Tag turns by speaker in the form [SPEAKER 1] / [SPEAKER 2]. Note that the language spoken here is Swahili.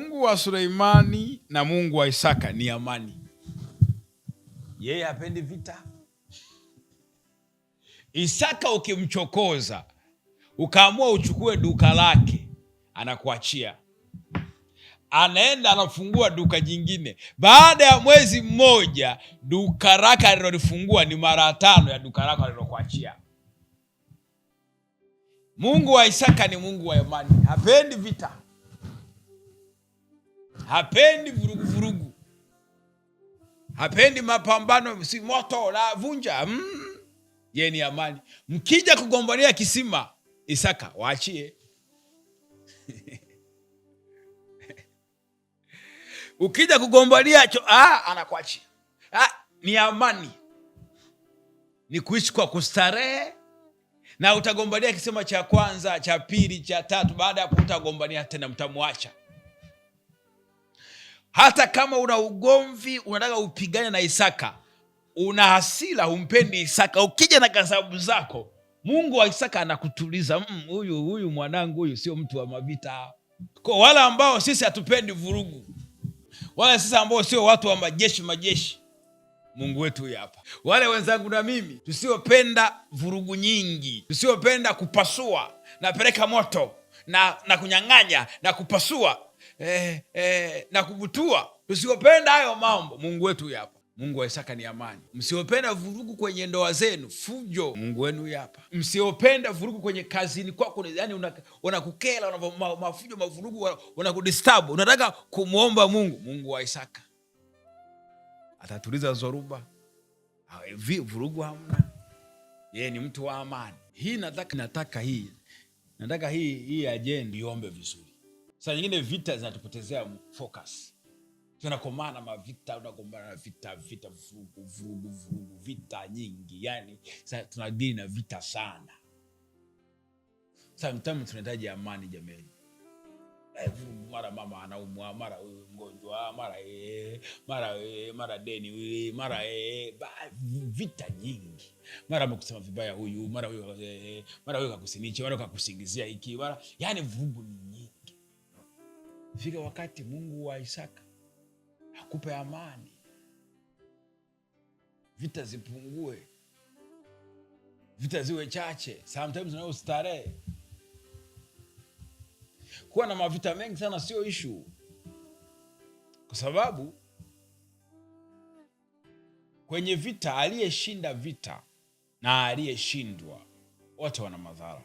[SPEAKER 1] Mungu wa Suleimani na Mungu wa Isaka ni amani. Yeye hapendi vita. Isaka ukimchokoza, ukaamua uchukue duka lake, anakuachia. Anaenda anafungua duka jingine. Baada ya mwezi mmoja, duka lake alilofungua ni mara 5 ya duka lako alilokuachia. Mungu wa Isaka ni Mungu wa amani. Hapendi vita. Hapendi vurugu. Hapendi mapambano, si moto la vunja. Yeye ni amani. Mkija kugombania kisima, Isaka waachie. Ukija kugombania anakuachia. Ni amani. Ni kuishi kwa kustarehe. Na utagombania kisima cha kwanza, cha pili, cha tatu, baada ya utagombania tena mtamwacha. Hata kama una ugomvi, unataka upigane na Isaka, una hasira, humpendi Isaka, ukija na gazabu zako, Mungu wa Isaka anakutuliza. Huyu mwanangu, huyu sio mtu wa mavita. Kwa wale ambao sisi hatupendi vurugu, wale sisi ambao sio watu wa majeshi, Mungu wetu huyu hapa. Wale wenzangu na mimi tusiopenda vurugu nyingi, tusiopenda kupasua na peleka moto na kunyang'anya na kupasua na kubutua, tusiopenda hayo mambo, Mungu wetu huyu hapa. Mungu wa Isaka ni amani. Msiopenda vurugu kwenye ndoa zenu, fujo, Mungu wenu huyu hapa. Msiopenda vurugu kwenye kazini kwako, yani unakukela, mafujo, mavurugu, unakudisturb, unataka kumuomba Mungu, Mungu wa Isaka atatuliza zoruba. Vurugu hamna. Yeye ni mtu wa amani. Nataka hii agenda iombe vizuri. Saa nyingine vita zinatupotezea focus. Tunakomana mavita, unagombana na vita, vurugu, vita nyingi. Yani tunadili na vita sana. Sometimes tunahitaji amani jamani. Mara mama anaumwa, mara huyu mgonjwa, mara deni, mara vita nyingi. Mara amekusema vibaya huyu, mara huyu kakusinichi, mara kakusingizia hiki, yani vurugu ni nyingi. Fika wakati Mungu wa Isaka akupe amani. Vita zipungue. Vita ziwe chache. Sometimes unao starehe. Kuwa na mavita mengi sana sio issue. Kwa sababu kwenye vita, aliyeshinda vita na aliyeshindwa wote wana madhara.